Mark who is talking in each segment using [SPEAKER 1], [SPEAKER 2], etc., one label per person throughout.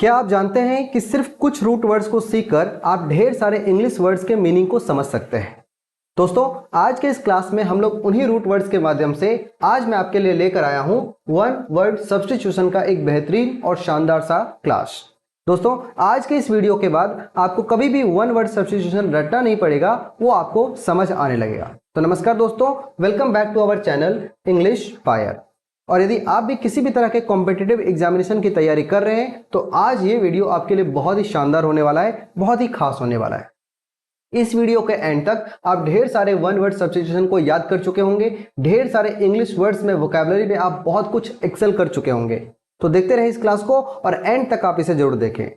[SPEAKER 1] क्या आप जानते हैं कि सिर्फ कुछ रूट वर्ड्स को सीखकर आप ढेर सारे इंग्लिश वर्ड्स के मीनिंग को समझ सकते हैं। दोस्तों, आज के इस क्लास में हम लोग उन्हीं रूट वर्ड्स के माध्यम से आज मैं आपके लिए लेकर आया हूं वन वर्ड सब्स्टिट्यूशन का एक बेहतरीन और शानदार सा क्लास। दोस्तों, आज के इस वीडियो के बाद आपको कभी भी वन वर्ड सब्स्टिट्यूशन रटना नहीं पड़ेगा, वो आपको समझ आने लगेगा। तो नमस्कार दोस्तों, welcome back to our channel English fire. और यदि आप भी किसी भी तरह के कॉम्पिटिटिव एग्जामिनेशन की तैयारी कर रहे हैं तो आज ये वीडियो आपके लिए बहुत ही शानदार होने वाला है, बहुत ही खास होने वाला है। इस वीडियो के एंड तक आप ढेर सारे वन वर्ड सब्स्टिट्यूशन को याद कर चुके होंगे, ढेर सारे इंग्लिश वर्ड्स में वोकैबुलरी में आप बहुत कुछ एक्सेल कर चुके होंगे। तो देखते रहे इस क्लास को और एंड तक आप इसे जरूर देखें।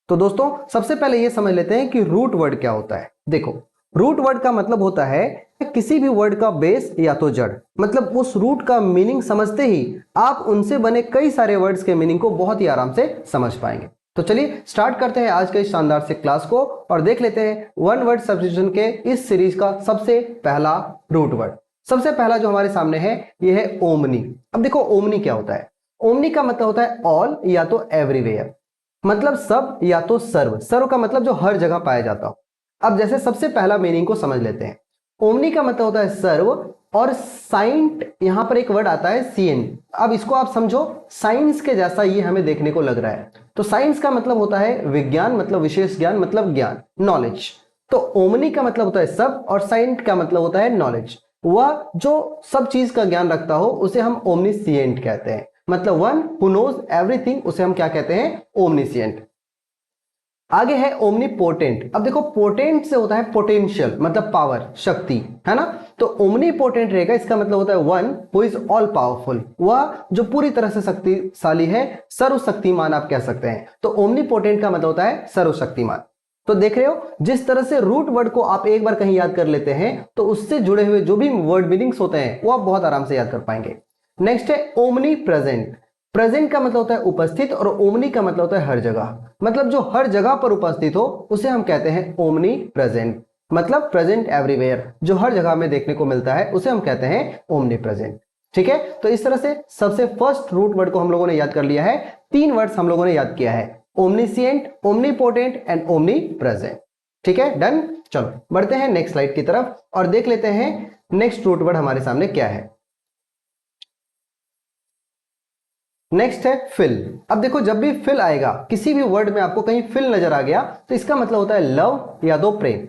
[SPEAKER 1] तो दोस्तों, सबसे पहले ये समझ लेते हैं कि रूट वर्ड क्या होता है। देखो, रूट वर्ड का मतलब होता है किसी भी वर्ड का बेस या तो जड़, मतलब उस रूट का मीनिंग समझते ही आप उनसे बने कई सारे वर्ड्स के मीनिंग को बहुत ही आराम से समझ पाएंगे। तो चलिए स्टार्ट करते हैं आज के इस शानदार से क्लास को और देख लेते हैं वन वर्ड सब्स्टिट्यूशन के इस सीरीज का सबसे पहला रूट वर्ड। सबसे पहला जो हमारे सामने है यह है ओमनी। अब देखो, ओमनी क्या होता है। ओमनी का मतलब होता है ऑल या तो एवरीवेयर, मतलब सब या तो सर्व। सर्व का मतलब जो हर जगह पाया जाता हो। अब जैसे सबसे पहला मीनिंग को समझ लेते हैं। ओमनी का मतलब होता है सर्व और साइंट, यहां पर एक वर्ड आता है सीएन। अब इसको आप समझो साइंस के जैसा ये हमें देखने को लग रहा है। तो साइंस का मतलब होता है विज्ञान, मतलब विशेष ज्ञान, मतलब ज्ञान, नॉलेज। तो ओमनी का मतलब होता है सब और साइंट का मतलब होता है नॉलेज। वह जो सब चीज का ज्ञान रखता हो उसे हम ओमनीसिएंट कहते हैं, मतलब वन हु नोज एवरीथिंग उसे हम क्या कहते हैं, ओमनीसिएंट। आगे है ओमनीपोटेंट। अब देखो, पोटेंट से होता है पोटेंशियल, मतलब पावर, शक्ति, है ना। तो ओमनीपोटेंट रहेगा, इसका मतलब होता है one who is all powerful, वह जो पूरी तरह से शक्तिशाली है, सर्वशक्तिमान आप कह सकते हैं। तो ओमनीपोटेंट का मतलब होता है सर्वशक्तिमान। तो देख रहे हो, जिस तरह से रूट वर्ड को आप एक बार कहीं याद कर लेते हैं तो उससे जुड़े हुए जो भी वर्ड मीनिंग्स होते हैं वो आप बहुत आराम से याद कर पाएंगे। नेक्स्ट है ओमनी प्रेजेंट। प्रेजेंट का मतलब होता है उपस्थित और ओमनी का मतलब होता है हर जगह, मतलब जो हर जगह पर उपस्थित हो उसे हम कहते हैं ओमनी प्रेजेंट, मतलब प्रेजेंट एवरीवेयर, जो हर जगह में देखने को मिलता है उसे हम कहते हैं ओमनी प्रेजेंट। ठीक है, तो इस तरह से सबसे फर्स्ट रूट वर्ड को हम लोगों ने याद कर लिया है। तीन वर्ड्स हम लोगों ने याद किया है, omniscient, omnipotent and omni present. ठीक है, डन। चलो बढ़ते हैं नेक्स्ट स्लाइड की तरफ और देख लेते हैं नेक्स्ट रूट वर्ड हमारे सामने क्या है। नेक्स्ट है फिल। अब देखो, जब भी फिल आएगा किसी भी वर्ड में, आपको कहीं फिल नजर आ गया तो इसका मतलब होता है लव या तो प्रेम,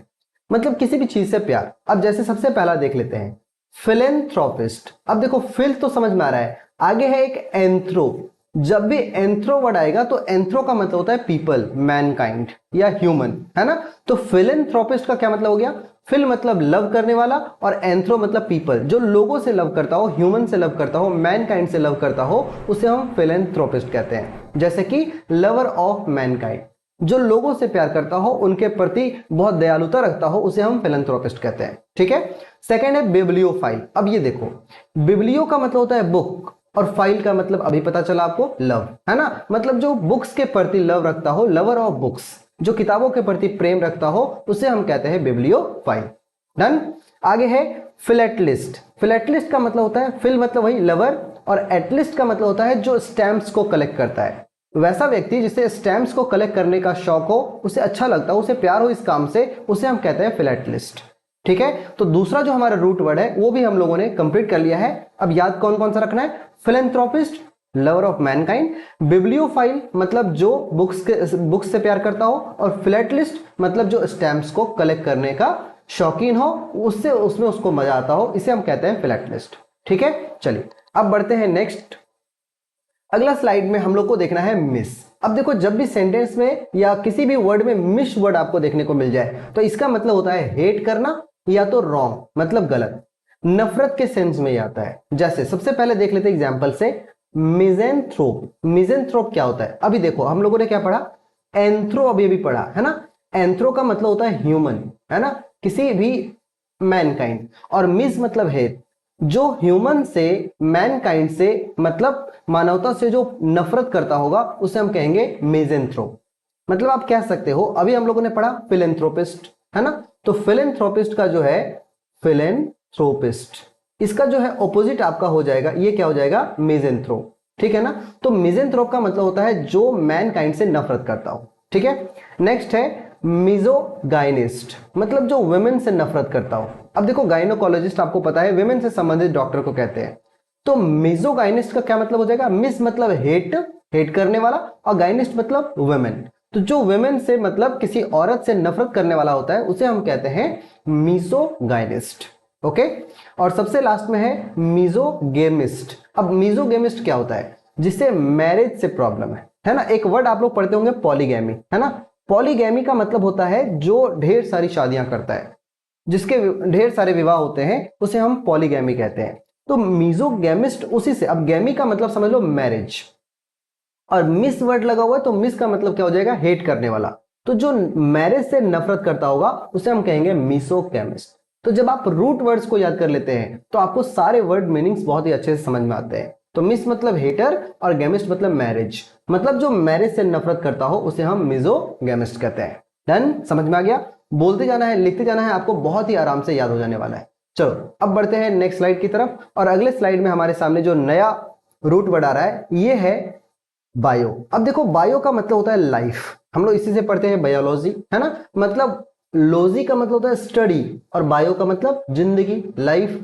[SPEAKER 1] मतलब किसी भी चीज से प्यार। अब जैसे सबसे पहला देख लेते हैं फिलेंथ्रोपिस्ट। अब देखो, फिल तो समझ में आ रहा है, आगे है एक एंथ्रो। जब भी एंथ्रो वर्ड आएगा तो एंथ्रो का मतलब होता है पीपल, मैनकाइंड या ह्यूमन, है ना। तो फिलेंथ्रोपिस्ट का क्या मतलब हो गया, फिल मतलब लव करने वाला और एंथ्रो मतलब पीपल, जो लोगों से लव करता हो, ह्यूमन से लव करता हो, मैनकाइंड से लव करता हो, उसे हम फिलेंथ्रोपिस्ट कहते हैं। जैसे कि लवर ऑफ मैनकाइंड, जो लोगों से प्यार करता हो, उनके प्रति बहुत दयालुता रखता हो, उसे हम फिलेंथ्रोपिस्ट कहते हैं। ठीक है। सेकेंड है बिब्लियोफाइल। अब ये देखो, बिब्लियो का मतलब होता है बुक और फाइल का मतलब अभी पता चला आपको, लव, है ना। मतलब जो बुक्स के प्रति लव रखता हो, लवर ऑफ बुक्स, जो किताबों के प्रति प्रेम रखता हो, उसे हम कहते हैं बिब्लियोफाइल। डन। आगे है फिलेटलिस्ट। फिलेटलिस्ट का मतलब होता है, फिल मतलब वही लवर और एटलिस्ट का मतलब होता है जो स्टैम्प्स को कलेक्ट करता है। वैसा व्यक्ति जिसे स्टैम्प्स को कलेक्ट करने का शौक हो, उसे अच्छा लगता हो, उसे प्यार हो इस काम से, उसे हम कहते हैं फिलेटलिस्ट। ठीक है, तो दूसरा जो हमारा रूट वर्ड है वो भी हम लोगों ने कंप्लीट कर लिया है। अब याद कौन कौन सा रखना है, philanthropist, lover of Mankind, bibliophile मतलब जो बुक्स से प्यार करता हो, और फिलेटलिस्ट मतलब जो स्टैम्प्स को कलेक्ट करने का शौकीन हो, उससे उसमें उसको मजा आता हो, इसे हम कहते हैं फिलेटलिस्ट। ठीक है, चलिए अब बढ़ते हैं नेक्स्ट। अगला स्लाइड में हम लोग को देखना है मिस। अब देखो, जब भी सेंटेंस में या किसी भी वर्ड में मिस वर्ड आपको देखने को मिल जाए तो इसका मतलब होता है हेट करना या तो रॉन्ग, मतलब गलत, नफरत के सेंस में आता है। जैसे सबसे पहले देख लेते हैं एग्जांपल से, मिज़ेंथ्रोप। मिज़ेंथ्रोप क्या होता है, अभी देखो हम लोगों ने क्या पढ़ा, एंथ्रो अभी अभी पढ़ा, है ना। एंथ्रो का मतलब होता है ह्यूमन, है ना, किसी भी मैनकाइंड, और मिस मतलब हेट, जो ह्यूमन से, मैनकाइंड से, मतलब मानवता से जो नफरत करता होगा उसे हम कहेंगे मिज़ेंथ्रोप। मतलब आप कह सकते हो, अभी हम लोगों ने पढ़ा फिलेंथ्रोपिस्ट, है ना। तो फिलेंथ्रोपिस्ट का जो है फिलेंथ्रोपिस्ट, इसका जो है ऑपोजिट आपका हो जाएगा, ये क्या हो जाएगा, मिज़ेंथ्रोप। ठीक है ना। तो मिज़ेंथ्रोप का मतलब होता है जो मैनकाइंड से नफरत करता हो, ठीक है। नेक्स्ट है मिजोगाइनिस्ट, मतलब जो वुमेन से नफरत करता हो। अब देखो गायनोकोलॉजिस्ट आपको पता है वुमेन से संबंधित डॉक्टर को कहते हैं। तो मिजोगाइनिस्ट का क्या मतलब हो जाएगा, मिस मतलब हेट, हेट करने वाला, और गाइनिस्ट मतलब वुमेन। तो जो वुमेन से मतलब किसी औरत से नफरत करने वाला होता है उसे हम कहते हैं मिजोगाइनिस्ट, ओके। और सबसे लास्ट में है मिजोगेमिस्ट। अब मिजोगेमिस्ट क्या होता है, जिसे मैरिज से प्रॉब्लम है ना। एक वर्ड आप लोग पढ़ते होंगे पॉलीगैमी, है ना। पॉलीगैमी का मतलब होता है जो ढेर सारी शादियां करता है, जिसके ढेर सारे विवाह होते हैं उसे हम पॉलीगैमी कहते हैं। तो मिजोगेमिस्ट उसी से, अब गैमी का मतलब समझ लो मैरिज, और मिस वर्ड लगा हुआ है तो मिस का मतलब क्या हो जाएगा, हेट करने वाला। तो जो मैरिज से नफरत करता होगा उसे हम कहेंगे मिसोगेमिस्ट। तो जब आप रूट वर्ड्स को याद कर लेते हैं तो आपको सारे वर्ड मीनिंग्स बहुत ही अच्छे से समझ में आते हैं। तो मिस मतलब हेटर और गेमिस्ट मतलब मैरिज, मतलब जो मैरिज से नफरत करता हो उसे हम मिजोगेमिस्ट कहते हैं। डन, समझ में आ गया। बोलते जाना है, लिखते जाना है, आपको बहुत ही आराम से याद हो जाने वाला है। चलो अब बढ़ते हैं नेक्स्ट स्लाइड की तरफ, और अगले स्लाइड में हमारे सामने जो नया रूट वर्ड आ रहा है ये है बायो। अब देखो बायो का मतलब होता है लाइफ, हम लोग इसी से पढ़ते हैं बायोलॉजी, है ना। मतलब लॉजी का मतलब होता है स्टडी, और बायो का मतलब जिंदगी, लाइफ।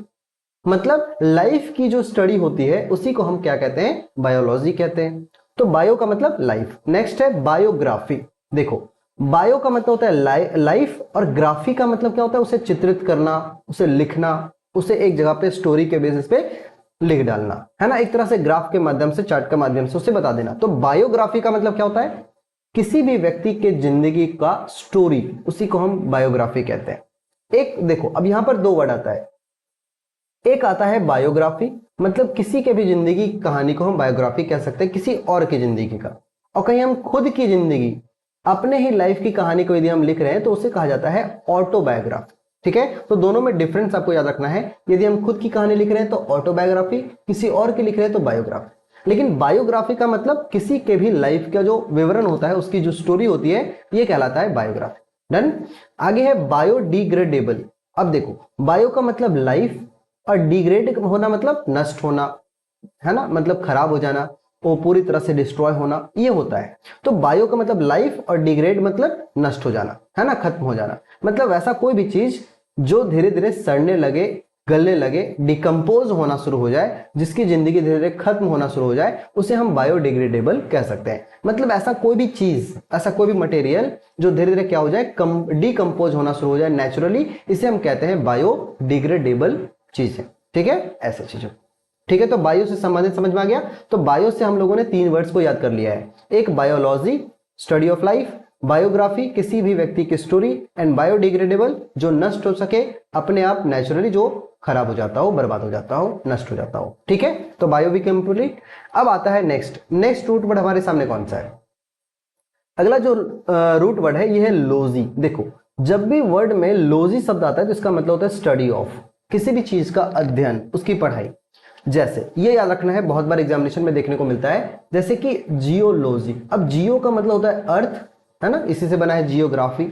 [SPEAKER 1] मतलब लाइफ की जो स्टडी होती है उसी को हम क्या कहते हैं, बायोलॉजी कहते हैं। तो बायो का मतलब लाइफ। नेक्स्ट है बायोग्राफी। देखो बायो का मतलब होता है लाइफ, और ग्राफी का मतलब क्या होता है, उसे चित्रित करना, उसे लिखना, उसे एक जगह पे स्टोरी के बेसिस पे लिख डालना, है ना। एक तरह से ग्राफ के माध्यम से, चार्ट के माध्यम से उसे बता देना। तो बायोग्राफी का मतलब क्या होता है, किसी भी व्यक्ति के जिंदगी का स्टोरी, उसी को हम बायोग्राफी कहते हैं। एक देखो अब यहां पर दो वर्ड आता है, एक आता है बायोग्राफी, मतलब किसी के भी जिंदगी की कहानी को हम बायोग्राफी कह सकते हैं, किसी और की जिंदगी का। और कहीं हम खुद की जिंदगी, अपने ही लाइफ की कहानी को यदि हम लिख रहे हैं तो उसे कहा जाता है ऑटोबायोग्राफी, ठीक है। तो दोनों में डिफरेंस आपको याद रखना है, यदि हम खुद की कहानी लिख रहे हैं तो ऑटोबायोग्राफी, किसी और की लिख रहे हैं तो बायोग्राफी। लेकिन बायोग्राफी का मतलब किसी के भी लाइफ का जो विवरण होता है, उसकी जो स्टोरी होती है, ये कहलाता है बायोग्राफी। डन। आगे है बायोडिग्रेडेबल। अब देखो बायो का मतलब लाइफ, और डिग्रेड होना मतलब नष्ट होना, है ना, मतलब खराब हो जाना, वो पूरी तरह से डिस्ट्रॉय होना, ये होता है। तो बायो का मतलब लाइफ, और डिग्रेड मतलब नष्ट हो जाना, है ना, खत्म हो जाना। मतलब ऐसा कोई भी चीज जो धीरे धीरे सड़ने लगे, गलने लगे, डिकम्पोज होना शुरू हो जाए, जिसकी जिंदगी धीरे धीरे खत्म होना शुरू हो जाए, उसे हम बायोडिग्रेडेबल कह सकते हैं। मतलब ऐसा कोई भी चीज, ऐसा कोई भी मटेरियल जो धीरे धीरे क्या हो जाए, डिकम्पोज होना शुरू हो जाए नेचुरली, इसे हम कहते हैं बायोडिग्रेडेबल चीज है, ठीक है, ऐसे चीजों। ठीक है, तो बायो से संबंधित समझ में आ गया। तो बायो से हम लोगों ने तीन वर्ड्स को याद कर लिया है, एक biology, study of life, biography, किसी भी व्यक्ति की स्टोरी, एंड बायोडिग्रेडेबल, जो नष्ट हो सके अपने आप नेचुरली, जो खराब हो जाता हो, बर्बाद हो जाता हो, नष्ट हो जाता हो, ठीक है। तो बायो भी कंप्लीट। अब आता है नेक्स्ट रूट वर्ड हमारे सामने कौन सा है। अगला जो रूट वर्ड है ये है लोजी। देखो जब भी वर्ड में लोजी शब्द आता है तो इसका मतलब होता है स्टडी ऑफ, किसी भी चीज का अध्ययन, उसकी पढ़ाई। जैसे ये याद रखना है, बहुत बार एग्जामिनेशन में देखने को मिलता है, जैसे कि जियोलॉजी। अब जियो का मतलब होता है अर्थ, है ना, इसी से बना है जियोग्राफी,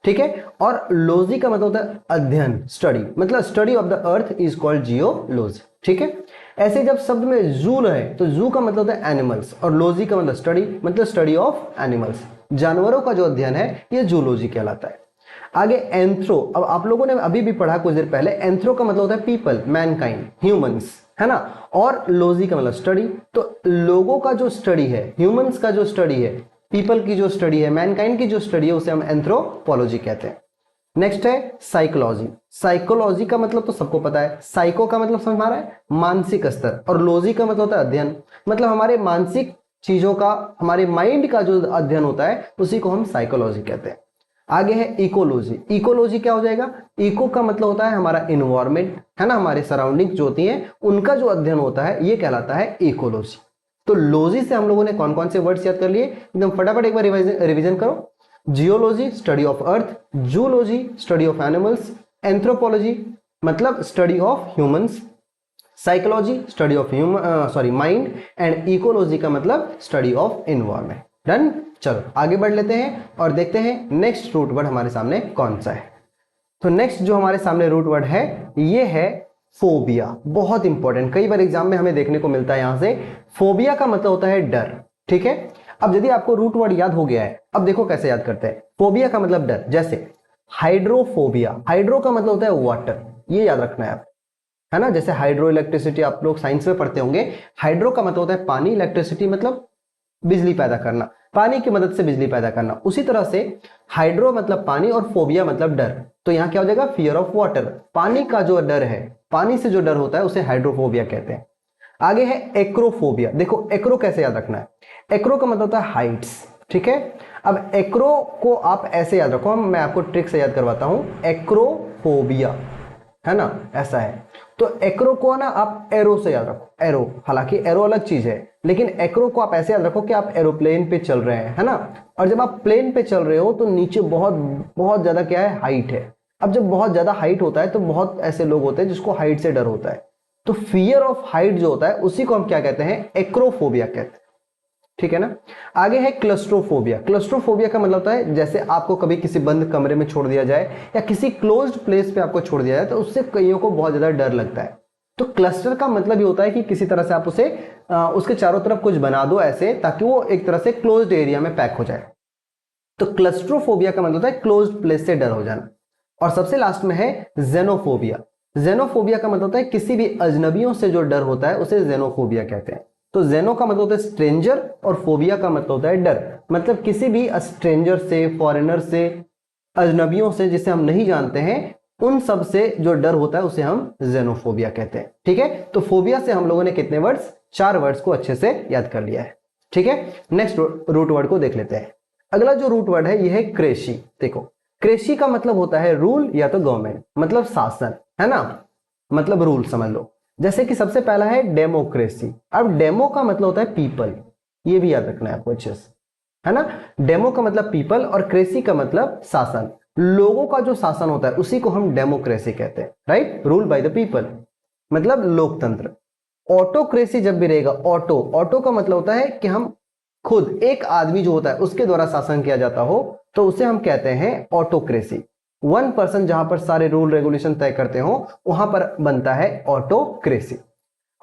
[SPEAKER 1] ठीक है। और लॉजी का मतलब होता है अध्ययन, स्टडी, मतलब study of the earth is called geology, ठीक है। ऐसे जब शब्द में जू रहे तो जू का मतलब होता है एनिमल्स, और लॉजी का मतलब स्टडी, मतलब स्टडी ऑफ एनिमल्स, जानवरों का जो अध्ययन है ये जूलॉजी कहलाता है। आगे एंथ्रो। अब आप लोगों ने अभी भी पढ़ा कुछ देर पहले, एंथ्रो का मतलब होता है पीपल, मैनकाइंड, ह्यूमंस, है ना। और लॉजी का मतलब स्टडी। तो लोगों का जो स्टडी है, ह्यूमंस का जो स्टडी है, पीपल की जो स्टडी है, मैनकाइंड की जो स्टडी है, उसे हम एंथ्रोपोलॉजी कहते हैं। नेक्स्ट है साइकोलॉजी। साइकोलॉजी का मतलब तो सबको पता है, साइको का मतलब समझ में आ रहा है, मानसिक स्तर, और लॉजी का मतलब होता है अध्ययन, मतलब हमारे मानसिक चीजों का, हमारे माइंड का जो अध्ययन होता है उसी को हम साइकोलॉजी कहते हैं। आगे है इकोलॉजी। इकोलॉजी क्या हो जाएगा, इको का मतलब होता है हमारा इन्वायरमेंट, है ना, हमारे सराउंडिंग जो होती है उनका जो अध्ययन होता है ये कहलाता है इकोलॉजी। तो लॉजी से हम लोगों ने कौन कौन से वर्ड्स याद कर लिए, एकदम फटाफट एक बार रिवीजन करो। Geology study of earth, zoology study of animals, anthropology मतलब study of humans, psychology study of mind, and ecology का मतलब स्टडी ऑफ एनवायरनमेंट। डन। चलो आगे बढ़ लेते हैं और देखते हैं नेक्स्ट रूट वर्ड हमारे सामने कौन सा है। तो नेक्स्ट जो हमारे सामने रूट वर्ड है ये है फोबिया, बहुत इंपॉर्टेंट, कई बार एग्जाम में हमें देखने को मिलता है यहां से। फोबिया का मतलब होता है डर, ठीक है। अब यदि आपको रूट वर्ड याद हो गया है, अब देखो कैसे याद करते हैं। फोबिया का मतलब डर, जैसे हाइड्रोफोबिया, हाइड्रो का मतलब होता है वाटर, ये याद रखना है आप, है ना। जैसे हाइड्रो इलेक्ट्रिसिटी आप लोग साइंस में पढ़ते होंगे, हाइड्रो का मतलब होता है पानी, इलेक्ट्रिसिटी मतलब बिजली पैदा करना, पानी की मदद से बिजली पैदा करना। उसी तरह से हाइड्रो मतलब पानी और फोबिया मतलब डर, तो यहां क्या हो जाएगा, फियर ऑफ वाटर, पानी का जो डर है, पानी से जो डर होता है उसे हाइड्रोफोबिया कहते हैं। आगे है एक्रोफोबिया। देखो एक्रो कैसे याद रखना है, एक्रो का मतलब होता है हाइट्स, ठीक है। अब एक्रो को आप ऐसे याद रखो, मैं आपको ट्रिक से याद करवाता हूं, एक्रोफोबिया, है ना, ऐसा है। तो एक्रो को ना आप एरो से याद रखो, एरो, हालांकि एरो अलग चीज है, लेकिन एक्रो को आप ऐसे याद रखो कि आप एरोप्लेन पे चल रहे हैं, है ना। और जब आप प्लेन पे चल रहे हो तो नीचे बहुत बहुत ज्यादा क्या है, हाइट है। अब जब बहुत ज्यादा हाइट होता है तो बहुत ऐसे लोग होते हैं जिसको हाइट से डर होता है, तो फियर ऑफ हाइट जो होता है उसी को हम क्या कहते हैं, एक्रोफोबिया कहते हैं, ठीक है ना। आगे है क्लस्ट्रोफोबिया। क्लस्ट्रोफोबिया का मतलब होता है जैसे आपको कभी किसी बंद कमरे में छोड़ दिया जाए या किसी क्लोज्ड प्लेस पे आपको छोड़ दिया जाए तो उससे कईयों को बहुत ज्यादा डर लगता है। तो क्लस्टर का मतलब ये होता है कि किसी तरह से आप उसे उसके चारों तरफ कुछ बना दो ऐसे, ताकि वो एक तरह से क्लोज्ड एरिया में पैक हो जाए। तो क्लस्ट्रोफोबिया का मतलब होता है क्लोज्ड प्लेस से डर हो जाना। और सबसे लास्ट में है जेनोफोबिया। जेनोफोबिया का मतलब होता है किसी भी अजनबियों से जो डर होता है उसे जेनोफोबिया कहते हैं। तो जेनो का मतलब होता है स्ट्रेंजर और फोबिया का मतलब होता है डर, मतलब किसी भी स्ट्रेंजर से, फॉरेनर से, अजनबियों से जिसे हम नहीं जानते हैं, उन सब से जो डर होता है उसे हम जेनोफोबिया कहते हैं, ठीक है। तो फोबिया से हम लोगों ने कितने वर्ड्स, 4 वर्ड्स को अच्छे से याद कर लिया है, ठीक है। नेक्स्ट रूट वर्ड को देख लेते हैं। अगला जो रूट वर्ड है ये है क्रेशी। देखो क्रेशी का मतलब होता है रूल या तो गवर्नमेंट, मतलब शासन, है ना, मतलब रूल समझ लो। जैसे कि सबसे पहला है डेमोक्रेसी। अब डेमो का मतलब होता है पीपल, ये भी याद रखना है आपको अच्छे से, है ना। डेमो का मतलब पीपल और क्रेसी का मतलब शासन, लोगों का जो शासन होता है उसी को हम डेमोक्रेसी कहते हैं, right, rule by the people, मतलब लोकतंत्र। ऑटोक्रेसी जब भी रहेगा, ऑटो, ऑटो का मतलब होता है कि हम खुद, एक आदमी जो होता है उसके द्वारा शासन किया जाता हो, तो उसे हम कहते हैं ऑटोक्रेसी। वन पर्सन जहां पर सारे रूल रेगुलेशन तय करते हो वहां पर बनता है ऑटोक्रेसी।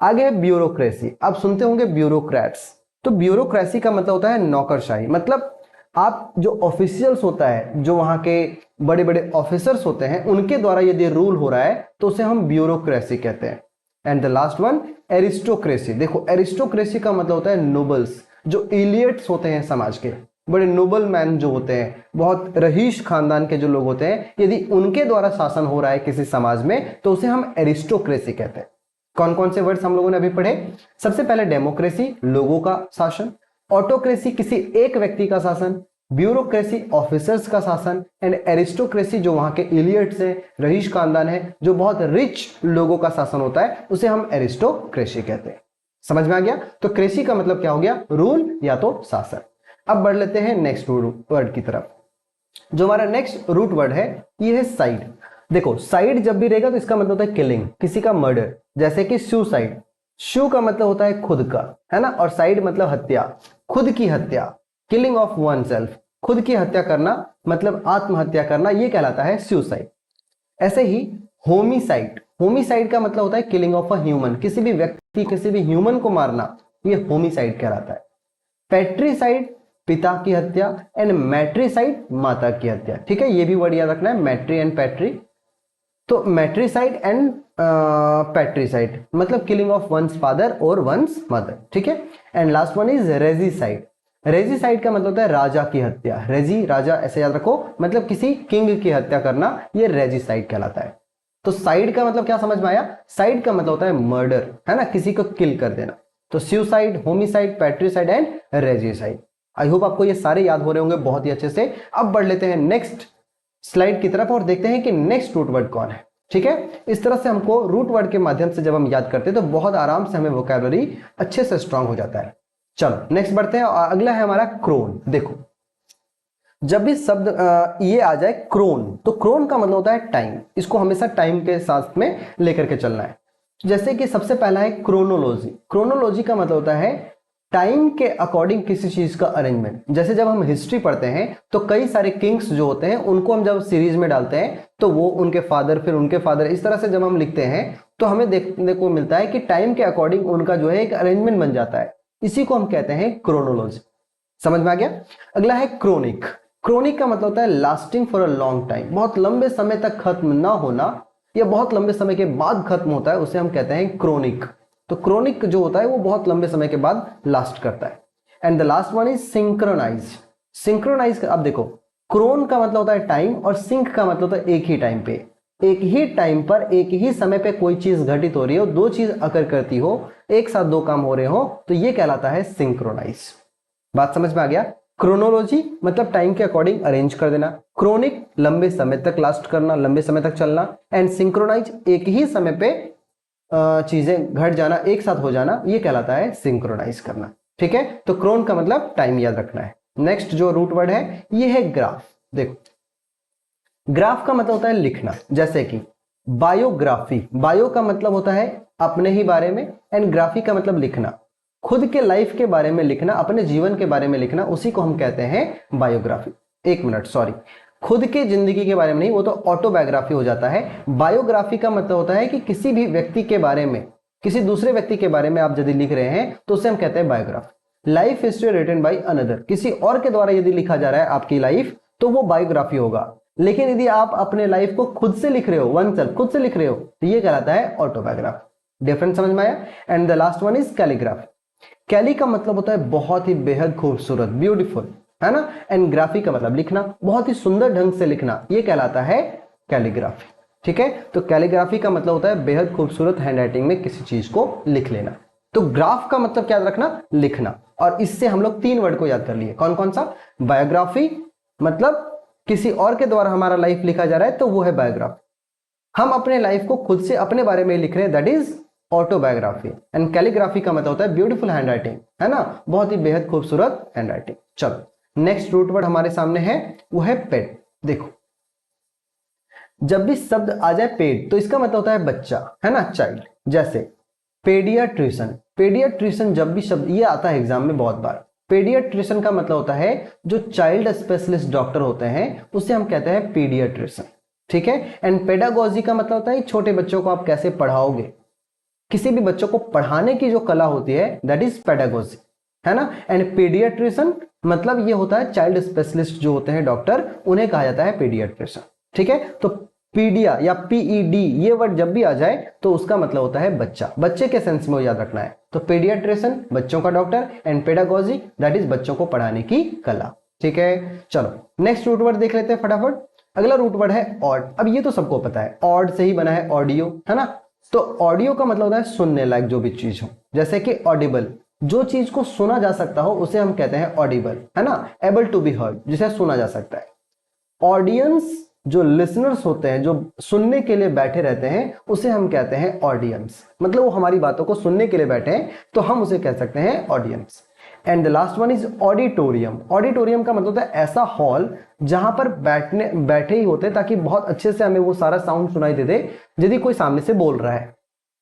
[SPEAKER 1] आगे है ब्यूरोक्रेसी। आप सुनते होंगे ब्यूरोक्रेट्स, तो ब्यूरोक्रेसी का मतलब होता है नौकरशाही, मतलब आप जो ऑफिशियल्स होता है, जो वहां के बड़े बड़े ऑफिसर्स होते हैं, उनके द्वारा यदि रूल हो रहा है तो उसे हम ब्यूरोक्रेसी कहते हैं। And the last one aristocracy. देखो एरिस्टोक्रेसी का मतलब होता है नोबल्स, जो इलियट्स होते हैं समाज के, बड़े नोबल मैन जो होते हैं, बहुत रईस खानदान के जो लोग होते हैं, यदि उनके द्वारा शासन हो रहा है किसी समाज में तो उसे हम एरिस्टोक्रेसी कहते हैं। कौन कौन से वर्ड्स हम लोगों ने अभी पढ़े, सबसे पहले डेमोक्रेसी, लोगों का शासन, ऑटोक्रेसी किसी एक व्यक्ति का शासन, ब्यूरोक्रेसी ऑफिसर्स का शासन, एंड एरिस्टोक्रेसी जो वहां के इलियट्स है, रईस खानदान है, जो बहुत रिच लोगों का शासन होता है, उसे हम एरिस्टोक्रेसी कहते हैं। समझ में आ गया। तो क्रेसी का मतलब क्या हो गया, रूल या तो शासन। अब बढ़ लेते हैं नेक्स्ट वर्ड की तरफ। जो हमारा नेक्स्ट रूट वर्ड है ये है साइड। देखो साइड जब भी रहेगा तो इसका मतलब होता है किलिंग, किसी का मर्डर, जैसे कि सुसाइड। शू का मतलब होता है खुद का, है ना, और साइड मतलब हत्या, खुद की हत्या, किलिंग ऑफ वन सेल्फ, खुद की हत्या करना मतलब आत्महत्या करना, ये कहलाता है सुसाइड। ऐसे ही होमिसाइड, होमिसाइड का मतलब होता है किलिंग ऑफ अ ह्यूमन, किसी भी व्यक्ति, किसी भी ह्यूमन को मारना, ये होमिसाइड कहलाता है। पैट्रीसाइड पिता की हत्या, एंड मैट्रीसाइड माता की हत्या, ठीक है, ये भी वर्ड याद रखना है, मैट्री एंड पैट्री। तो मैट्रीसाइड एंड पैट्रीसाइड मतलब किलिंग ऑफ वंस फादर और वंस मदर, ठीक है। And last one is regicide. Regicide का मतलब होता है राजा की हत्या, रेजी राजा ऐसे याद रखो, मतलब किसी किंग की हत्या करना, ये रेजिसाइड कहलाता है। तो साइड का मतलब क्या समझ में आया, साइड का मतलब होता है मर्डर, है ना, किसी को किल कर देना। तो suicide, homicide, patricide and regicide. I hope आपको ये सारे याद हो रहे होंगे बहुत ही अच्छे से। अब बढ़ लेते हैं नेक्स्ट स्लाइड की तरफ और देखते हैं कि नेक्स्ट रूट वर्ड कौन है, ठीक है। इस तरह से हमको रूट वर्ड के माध्यम से जब हम याद करते हैं तो बहुत आराम से हमें वोकैबुलरी अच्छे से स्ट्रांग हो जाता है। चलो नेक्स्ट बढ़ते हैं। अगला है हमारा क्रोन। देखो जब भी शब्द ये आ जाए क्रोन, तो क्रोन का मतलब होता है टाइम, इसको हमेशा टाइम के साथ में लेकर के चलना है। जैसे कि सबसे पहला है क्रोनोलॉजी। क्रोनोलॉजी का मतलब होता है टाइम के अकॉर्डिंग किसी चीज का अरेंजमेंट। जैसे जब हम हिस्ट्री पढ़ते हैं तो कई सारे किंग्स जो होते हैं उनको हम जब सीरीज में डालते हैं तो वो उनके फादर, फिर उनके फादर, इस तरह से जब हम लिखते हैं तो हमें देखने को मिलता है कि टाइम के अकॉर्डिंग उनका जो है एक अरेंजमेंट बन जाता है। इसी को हम कहते हैं क्रोनोलॉजी। समझ में आ गया। अगला है क्रोनिक। क्रोनिक का मतलब होता है lasting for a long time, बहुत लंबे समय तक खत्म ना होना या बहुत लंबे समय के बाद खत्म होता है, उसे हम कहते हैं क्रोनिक। तो क्रोनिक जो होता है वो बहुत लंबे समय के बाद लास्ट करता है। And the last one is synchronize. Synchronize अब देखो, क्रोन का मतलब होता है टाइम और सिंक का मतलब होता है एक ही टाइम पे, एक ही टाइम पर एक ही समय पे कोई चीज घटित हो रही हो, दो चीज अकर करती हो, एक साथ दो काम हो रहे हो, तो ये कहलाता है सिंक्रोनाइज। बात समझ में आ गया। क्रोनोलॉजी मतलब टाइम के अकॉर्डिंग अरेंज कर देना, क्रोनिक लंबे समय तक लास्ट करना, लंबे समय तक चलना, एंड सिंक्रोनाइज एक ही समय पे चीजें घट जाना, एक साथ हो जाना, ये कहलाता है सिंक्रोनाइज करना। ठीक है, तो क्रोन का मतलब टाइम याद रखना है। नेक्स्ट जो रूट वर्ड है ये है ग्राफ। देखो, ग्राफ का मतलब होता है लिखना, जैसे कि बायोग्राफी। बायो का मतलब होता है अपने ही बारे में, एंड ग्राफी का मतलब लिखना, खुद के लाइफ के बारे में लिखना, अपने जीवन के बारे में लिखना, उसी को हम कहते हैं बायोग्राफी। एक मिनट, सॉरी, खुद के जिंदगी के बारे में नहीं, वो तो ऑटोबायोग्राफी हो जाता है। बायोग्राफी का मतलब होता है कि किसी भी व्यक्ति के बारे में, किसी दूसरे व्यक्ति के बारे में आप यदि लिख रहे हैं तो उसे हम कहते हैं biography. Life history written by another, किसी और के द्वारा यदि लिखा जा रहा है आपकी लाइफ तो वो बायोग्राफी होगा। लेकिन यदि आप अपने लाइफ को खुद से लिख रहे हो, वन सेल्फ खुद से लिख रहे हो, तो ये कहलाता है ऑटोबायोग्राफी। डिफरेंस समझ में आया। And the last one is calligraphy. कैली का मतलब होता है बहुत ही बेहद खूबसूरत, ब्यूटीफुल, है ना। एंड ग्राफी का मतलब लिखना, बहुत ही सुंदर ढंग से लिखना, ये कहलाता है कैलीग्राफी। ठीक है, तो कैलीग्राफी का मतलब होता है बेहद खूबसूरत हैंडराइटिंग में किसी चीज को लिख लेना। तो ग्राफ का मतलब क्या याद रखना, लिखना। और इससे हम लोग तीन वर्ड को याद कर लिए, कौन कौन सा। बायोग्राफी मतलब किसी और के द्वारा हमारा लाइफ लिखा जा रहा है तो वो है बायोग्राफी। हम अपने लाइफ को खुद से अपने बारे में लिख रहे हैं, that is autobiography. And calligraphy का मतलब होता है ब्यूटीफुल हैंडराइटिंग, है ना, बहुत ही बेहद खूबसूरत हैंडराइटिंग। चलो नेक्स्ट रूट वर्ड हमारे सामने है, वो है पेट। देखो, जब भी शब्द आ जाए पेट तो इसका मतलब होता है बच्चा, है ना, चाइल्ड। जैसे पेडियाट्रिशियन। पेडियाट्रिशियन जब भी शब्द ये आता है एग्जाम में बहुत बार, पेडियाट्रिशियन का मतलब होता है जो चाइल्ड स्पेशलिस्ट डॉक्टर होते हैं उसे हम कहते हैं पेडियाट्रिशियन। ठीक है। एंड पेडागोजी का मतलब होता है छोटे बच्चों को आप कैसे पढ़ाओगे, किसी भी बच्चों को पढ़ाने की जो कला होती है दैट इज पेडागोजी, है ना। एंड पेडियाट्रिशियन मतलब ये होता है चाइल्ड स्पेशलिस्ट जो होते हैं डॉक्टर, उन्हें कहा जाता है पेडियाट्रिशियन। ठीक है, तो पीडिया या पीईडी ये वर्ड जब भी आ जाए तो उसका मतलब होता है बच्चा, बच्चे के सेंस में याद रखना है। तो पेडियाट्रिशियन बच्चों का doctor, and pedagogy that is बच्चों को पढ़ाने की कला। ठीक है, चलो नेक्स्ट रूट वर्ड देख लेते हैं फटाफट। अगला रूट वर्ड है ऑड। अब ये तो सबको पता है, ऑड से ही बना है ऑडियो, है ना। तो ऑडियो का मतलब होता है सुनने लायक जो भी चीज हो, जैसे कि ऑडिबल, जो चीज को सुना जा सकता हो उसे हम कहते हैं ऑडिबल, है ना। एबल टू बी हर्ड, जिसे सुना जा सकता है। ऑडियंस जो लिसनर्स होते हैं, जो सुनने के लिए बैठे रहते हैं, उसे हम कहते हैं ऑडियंस, मतलब वो हमारी बातों को सुनने के लिए बैठे हैं तो हम उसे कह सकते हैं audience. And the last one is auditorium. Auditorium का मतलब होता है ऐसा हॉल जहां पर बैठे ही होते ताकि बहुत अच्छे से हमें वो सारा साउंड सुनाई दे दे यदि कोई सामने से बोल रहा है।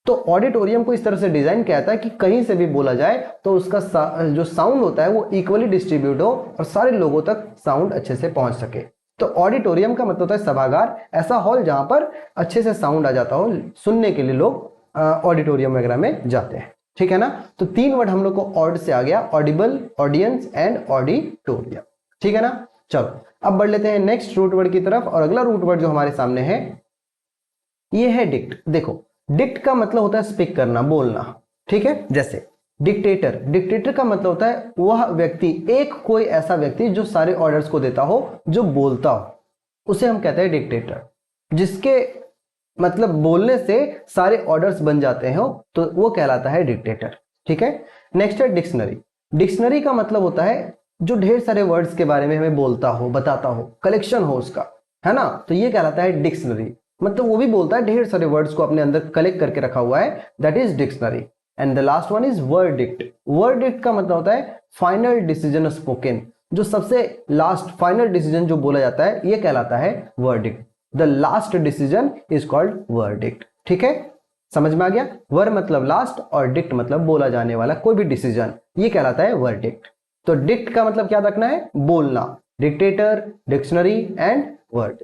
[SPEAKER 1] तो ऑडिटोरियम को इस तरह से डिजाइन किया जाता है कि कहीं से भी बोला जाए तो उसका जो साउंड होता है वो इक्वली डिस्ट्रीब्यूट हो और सारे लोगों तक साउंड अच्छे से पहुंच सके। तो ऑडिटोरियम का मतलब होता है सभागार, ऐसा हॉल जहां पर अच्छे से साउंड आ जाता हो, सुनने के लिए लोग ऑडिटोरियम वगैरह में जाते हैं। ठीक है ना। तो तीन वर्ड हम लोग को ऑड से आ गया, ऑडिबल, ऑडियंस एंड ऑडिटोरियम। ठीक है ना। चलो अब बढ़ लेते हैं नेक्स्ट रूट वर्ड की तरफ, और अगला रूट वर्ड जो हमारे सामने है ये है डिक्ट। देखो, डिक्ट का मतलब होता है स्पीक करना, बोलना। ठीक है, जैसे डिक्टेटर। डिक्टेटर का मतलब होता है वह व्यक्ति, एक कोई ऐसा व्यक्ति जो सारे ऑर्डर्स को देता हो, जो बोलता हो, उसे हम कहते हैं डिक्टेटर। जिसके मतलब बोलने से सारे ऑर्डर्स बन जाते हो तो वो कहलाता है डिक्टेटर। ठीक है। नेक्स्ट है डिक्शनरी। डिक्शनरी का मतलब होता है जो ढेर सारे वर्ड्स के बारे में हमें बोलता हो, बताता हो, कलेक्शन हो उसका, है ना, तो ये कहलाता है डिक्शनरी। मतलब वो भी बोलता है, ढेर सारे वर्ड्स को अपने अंदर कलेक्ट करके रखा हुआ है, that is dictionary. And the last one is verdict. Verdict का मतलब होता है फाइनल डिसीजन स्पोकन, जो सबसे लास्ट फाइनल डिसीजन जो बोला जाता है ये कहलाता है verdict. The last decision is called verdict. ठीक है, समझ में आ गया। वर मतलब लास्ट और डिक्ट मतलब बोला जाने वाला कोई भी डिसीजन, ये कहलाता है वर्डिक्ट। तो डिक्ट का मतलब क्या रखना है, बोलना, डिक्टेटर, डिक्शनरी एंड वर्ड।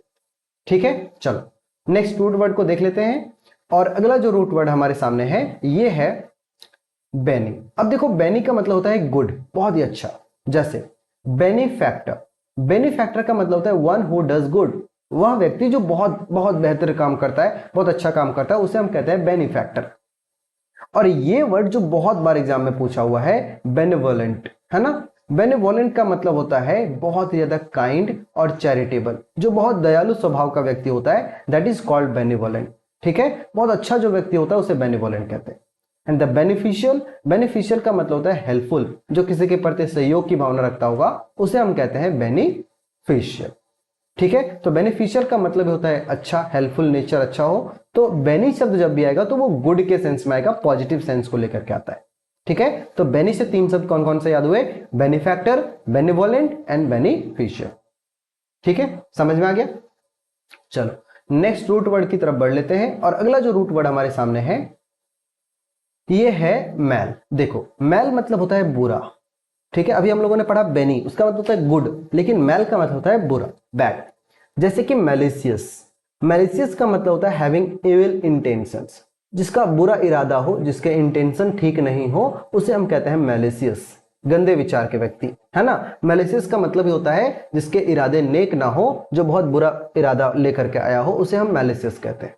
[SPEAKER 1] ठीक है, चलो नेक्स्ट रूट वर्ड को देख लेते हैं। और अगला जो रूट वर्ड हमारे सामने है ये है बेनी। अब देखो बेनी का मतलब होता है गुड, बहुत ही अच्छा। जैसे बेनीफैक्टर, बेनीफैक्टर का मतलब होता है वन हु डज गुड, वह व्यक्ति जो बहुत बहुत बेहतर काम करता है, बहुत अच्छा काम करता है, उसे हम कहते हैं बेनीफैक्टर। और ये वर्ड जो बहुत बार एग्जाम में पूछा हुआ है बेनेवोलेंट, है ना। बेनेवोलेंट का मतलब होता है बहुत ही ज्यादा काइंड और चैरिटेबल, जो बहुत दयालु स्वभाव का व्यक्ति होता है, दैट इज कॉल्ड बेनेवोलेंट। ठीक है, बहुत अच्छा जो व्यक्ति होता है उसे बेनेवोलेंट कहते हैं। एंड द बेनिफिशियल, बेनिफिशियल का मतलब होता है हेल्पफुल, जो किसी के प्रति सहयोग की भावना रखता होगा उसे हम कहते हैं बेनिफिशियल। ठीक है, तो बेनिफिशियल का मतलब होता है अच्छा, हेल्पफुल, नेचर अच्छा हो। तो बेनी शब्द जब भी आएगा तो वो गुड के सेंस में आएगा, पॉजिटिव सेंस को लेकर के आता है। ठीक है, तो बेनी से 3 शब्द कौन कौन से याद हुए? Benefactor, benevolent and beneficial. ठीक है, समझ में आ गया। चलो नेक्स्ट रूट वर्ड की तरफ बढ़ लेते हैं, और अगला जो रूट वर्ड हमारे सामने है ये है मैल। देखो मैल मतलब होता है बुरा। ठीक है, अभी हम लोगों ने पढ़ा बेनी, उसका मतलब होता है गुड, लेकिन मैल का मतलब होता है बुरा, बैड। जैसे कि मैलिशियस, मैलिशियस का मतलब होता है हैविंग इविल इंटेंशंस, जिसका बुरा इरादा हो, जिसके इंटेंशन ठीक नहीं हो, उसे हम कहते हैं मैलिशियस, गंदे विचार के व्यक्ति, है ना। मैलिशियस का मतलब ही होता है जिसके इरादे नेक ना हो, जो बहुत बुरा इरादा लेकर के आया हो, उसे हम मैलिशियस कहते हैं।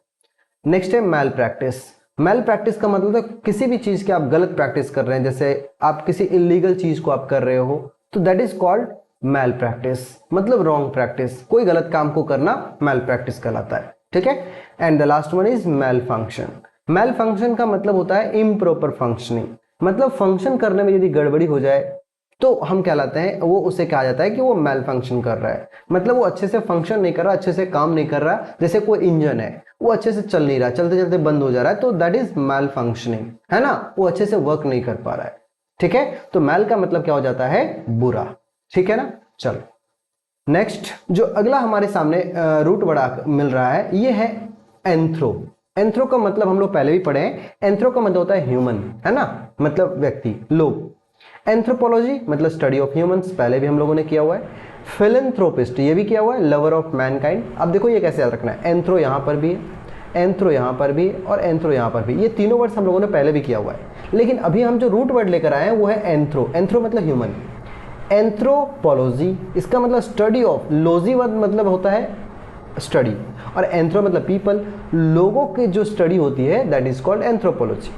[SPEAKER 1] नेक्स्ट है मैल प्रैक्टिस। मैल प्रैक्टिस का मतलब है किसी भी चीज की आप गलत प्रैक्टिस कर रहे हैं, जैसे आप किसी इलीगल चीज को आप कर रहे हो, तो that is called mal practice, मतलब रॉन्ग प्रैक्टिस, कोई गलत काम को करना मैल प्रैक्टिस कहलाता है। ठीक है, and the last one is mal function. Mal function का मतलब होता है इम्प्रॉपर फंक्शनिंग, मतलब फंक्शन करने में यदि गड़बड़ी हो जाए तो हम कहलाते हैं, वो उसे कहा जाता है कि वो मैल फंक्शन कर रहा है, मतलब वो अच्छे से फंक्शन नहीं कर रहा, अच्छे से काम नहीं कर रहा। जैसे कोई इंजन है, वो अच्छे से चल नहीं रहा, चलते चलते बंद हो जा रहा है, तो दैट इज मैल फंक्शनिंग, है ना, वो अच्छे से वर्क नहीं कर पा रहा है। ठीक है, तो मैल का मतलब क्या हो जाता है? बुरा। ठीक है ना। चलो नेक्स्ट जो अगला हमारे सामने रूट वर्ड मिल रहा है ये है एंथ्रो। एंथ्रो का मतलब हम लोग पहले भी पढ़े हैं, एंथ्रो का मतलब होता है ह्यूमन, है ना, मतलब व्यक्ति, लोग। एंथ्रोपोलॉजी मतलब स्टडी ऑफ ह्यूमंस, पहले भी हम लोगों ने किया हुआ है। फिलैंथ्रोपिस्ट ये भी किया हुआ है, लवर ऑफ मैनकाइंड। अब देखो ये कैसे याद रखना है, एंथ्रो यहाँ पर भी है, एंथ्रो यहाँ पर भी, और एंथ्रो यहाँ पर भी, ये तीनों वर्ड्स हम लोगों ने पहले भी किया हुआ है, लेकिन अभी हम जो रूट वर्ड लेकर आए हैं वो है एंथ्रो। एंथ्रो मतलब ह्यूमन। एंथ्रोपोलॉजी इसका मतलब स्टडी ऑफ, लॉजी वर्ड मतलब होता है स्टडी, और एंथ्रो मतलब पीपल, लोगों की जो स्टडी होती है that is called anthropology.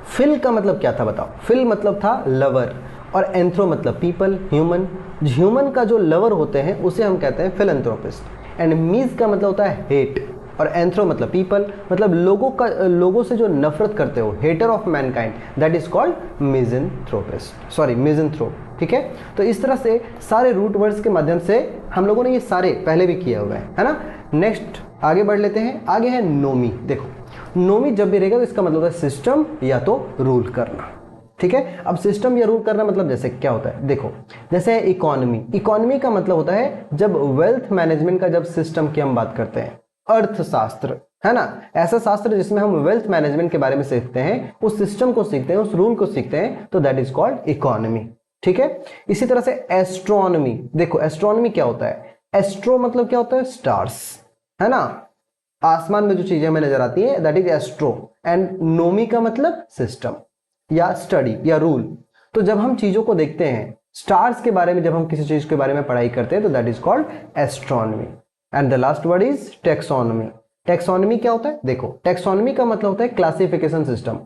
[SPEAKER 1] Phil का मतलब क्या था बताओ? फिल मतलब था लवर, और एंथ्रो मतलब पीपल, ह्यूमन। ह्यूमन का जो लवर होते हैं उसे हम कहते हैं फिलैंथ्रोपिस्ट। एंड मीज का मतलब होता है हेट, और एंथ्रो मतलब पीपल, मतलब लोगों से जो नफरत करते हो, hater of mankind, that is called misanthropist, sorry misanthrope. ठीक है, तो इस तरह से सारे रूट वर्ड्स के माध्यम से हम लोगों ने ये सारे पहले भी किए हुए हैं, है ना। नेक्स्ट आगे बढ़ लेते हैं, आगे है नोमी। देखो नोमी जब भी रहेगा तो इसका मतलब है सिस्टम या तो रूल करना। ठीक है, अब सिस्टम या रूल करना मतलब जैसे क्या होता है, देखो जैसे इकोनॉमी। इकोनॉमी का मतलब होता है जब वेल्थ मैनेजमेंट का जब सिस्टम की हम बात करते हैं, अर्थशास्त्र, है ना, ऐसा शास्त्र जिसमें हम वेल्थ मैनेजमेंट के बारे में सीखते हैं, उस सिस्टम को सीखते हैं, उस रूल को सीखते हैं, तो दैट इज कॉल्ड इकोनॉमी। ठीक है, इसी तरह से एस्ट्रोनॉमी। देखो एस्ट्रोनॉमी क्या होता है? एस्ट्रो मतलब क्या होता है? स्टार्स, है ना, आसमान में जो चीजें हमें नजर आती है that is astro. And Nomi का मतलब सिस्टम या स्टडी या रूल। तो जब हम चीजों को देखते हैं, स्टार्स के बारे में जब हम किसी चीज के बारे में पढ़ाई करते हैं, तो that is called astronomy. And the last word is taxonomy. Taxonomy क्या होता है? देखो टेक्सोनॉमी का मतलब होता है क्लासिफिकेशन सिस्टम।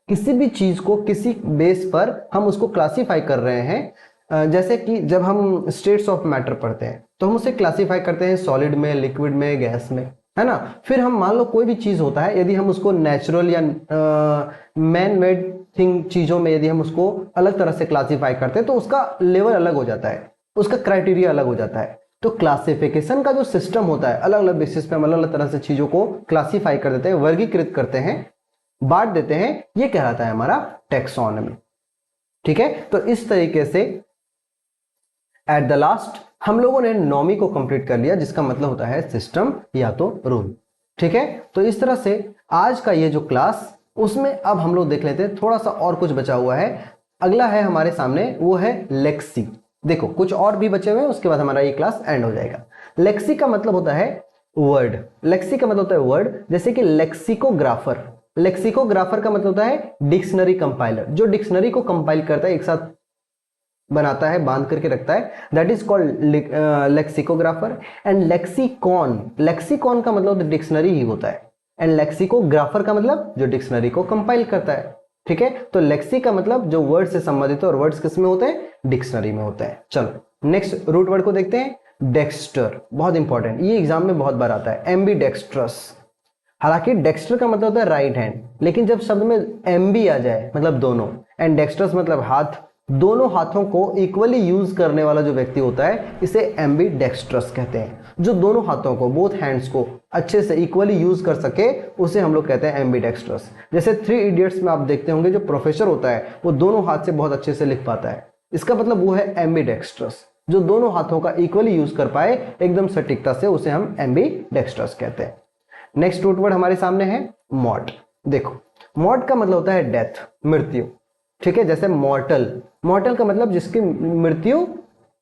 [SPEAKER 1] किसी भी चीज को किसी बेस पर हम उसको क्लासिफाई कर रहे हैं। जैसे कि जब हम स्टेट्स ऑफ मैटर पढ़ते हैं तो हम उसे क्लासिफाई करते हैं सॉलिड में, लिक्विड में, गैस में, है ना। फिर हम मान लो कोई भी चीज होता है, यदि हम उसको नेचुरल या मैन मेड थिंग चीजों में यदि हम उसको अलग तरह से क्लासिफाई करते हैं तो उसका लेवल अलग हो जाता है, उसका क्राइटेरिया अलग हो जाता है। तो क्लासिफिकेशन का जो सिस्टम होता है, अलग अलग बेसिस पे हम अलग अलग तरह से चीजों को क्लासिफाई कर देते हैं, वर्गीकृत करते हैं, बांट देते हैं, ये कहलाता है हमारा टेक्सोनॉमी। ठीक है, तो इस तरीके से एट द लास्ट हम लोगों ने नॉमी को कंप्लीट कर लिया, जिसका मतलब होता है सिस्टम या तो रूल। ठीक है, तो इस तरह से आज का ये जो क्लास, उसमें अब हम लोग देख लेते हैं थोड़ा सा और कुछ बचा हुआ है। अगला है हमारे सामने, वो है लेक्सी। देखो कुछ और भी बचे हुए हैं, उसके बाद हमारा ये क्लास एंड हो जाएगा। लेक्सी का मतलब होता है वर्ड, लेक्सी का मतलब होता है वर्ड, जैसे कि लेक्सिकोग्राफर, लेक्सिकोग्राफर का मतलब होता है डिक्शनरी कंपाइलर, जो डिक्शनरी को कंपाइल करता है, एक साथ बनाता है, बांध करके रखता है, that is called lexicographer. And lexicon, lexicon का मतलब डिक्शनरी ही होता है, एंड लेक्सिकोग्राफर का मतलब जो डिक्शनरी को कंपाइल करता है। ठीक है, तो लेक्सी का मतलब जो वर्ड से संबंधित है, और वर्ड्स किस में होते हैं, डिक्शनरी में होते हैं। चलो नेक्स्ट रूट वर्ड को देखते हैं, डेक्स्टर, बहुत इंपॉर्टेंट, ये एग्जाम में बहुत बार आता है, एम्बी डेक्स्ट्रस। हालांकि डेक्स्टर का मतलब होता है राइट हैंड, लेकिन जब शब्द में एम्बी आ जाए मतलब दोनों, एंड डेक्स्ट्रस मतलब हाथ, दोनों हाथों को इक्वली यूज करने वाला जो व्यक्ति होता है, इसे एम्बी डेक्स्ट्रस कहते हैं। जो दोनों हाथों को, बोथ हैंड्स को अच्छे से इक्वली यूज कर सके, उसे हम लोग कहते हैं एम्बी डेक्स्ट्रस। जैसे 3 इडियट्स में आप देखते होंगे, जो प्रोफेसर होता है वो दोनों हाथ से बहुत अच्छे से लिख पाता है, इसका मतलब वो है एम्बी डेक्स्ट्रस, जो दोनों हाथों का इक्वली यूज कर पाए एकदम सटीकता से, उसे हम एम्बी डेक्स्ट्रस कहते हैं। नेक्स्ट रूट वर्ड हमारे सामने है मॉर्ट। देखो मॉर्ट का मतलब होता है डेथ, मृत्यु। ठीक है, जैसे मॉर्टल, मॉर्टल का मतलब जिसकी मृत्यु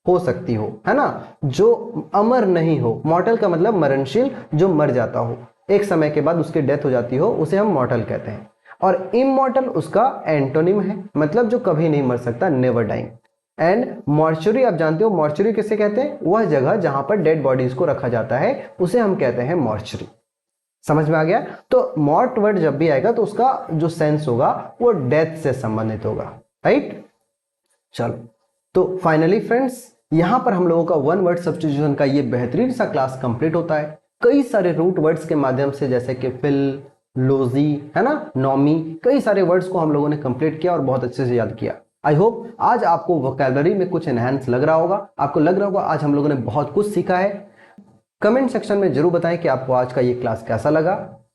[SPEAKER 1] हो सकती हो, है ना, जो अमर नहीं हो। मॉर्टल का मतलब मरणशील, जो मर जाता हो, एक समय के बाद उसकी डेथ हो जाती हो, उसे हम मॉर्टल कहते हैं। और इमॉर्टल उसका एंटोनिम है, मतलब जो कभी नहीं मर सकता, नेवर डाइंग। एंड मॉर्चुरी, आप जानते हो मॉर्चुरी किसे कहते हैं, वह जगह जहां पर डेड बॉडीज को रखा जाता है, उसे हम कहते हैं मॉर्चुरी। समझ में आ गया। तो मॉर्ट वर्ड जब भी आएगा तो उसका जो सेंस होगा वो डेथ से संबंधित होगा, राइट। चलो, तो फाइनली फ्रेंड्स, यहां पर हम लोगों का वन वर्ड सब्स्टिट्यूशन का ये बेहतरीन सा क्लास कंप्लीट होता है, कई सारे रूट वर्ड्स के माध्यम से, जैसे कि फिल, लोजी, है ना, नॉमी, कई सारे वर्ड्स को हम लोगों ने कंप्लीट किया और बहुत अच्छे से याद किया। आई होप आज आपको वोकैबुलरी में कुछ एनहांस लग रहा होगा, आपको लग रहा होगा आज हम लोगों ने बहुत कुछ सीखा है। कमेंट सेक्शन में जरूर बताएं कि आपको आज का ये क्लास कैसा लगा,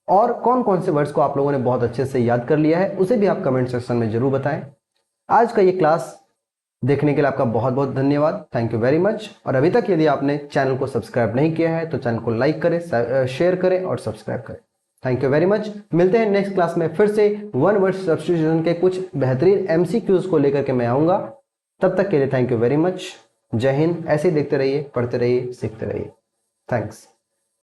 [SPEAKER 1] और कौन कौन से वर्ड्स को आप लोगों ने बहुत अच्छे से याद कर लिया है, उसे भी आप कमेंट सेक्शन में जरूर बताएं। आज का ये क्लास देखने के लिए आपका बहुत बहुत धन्यवाद, थैंक यू वेरी मच। और अभी तक यदि आपने चैनल को सब्सक्राइब नहीं किया है तो चैनल को लाइक करें, शेयर करें और सब्सक्राइब करें। Thank you very much. मिलते हैं नेक्स्ट क्लास में, फिर से वन वर्ड सब्स्टिट्यूशन के कुछ बेहतरीन MCQs को लेकर के मैं आऊंगा। तब तक के लिए थैंक यू वेरी मच। जय हिंद। ऐसे ही देखते रहिए, पढ़ते रहिए, सीखते रहिए। Thanks.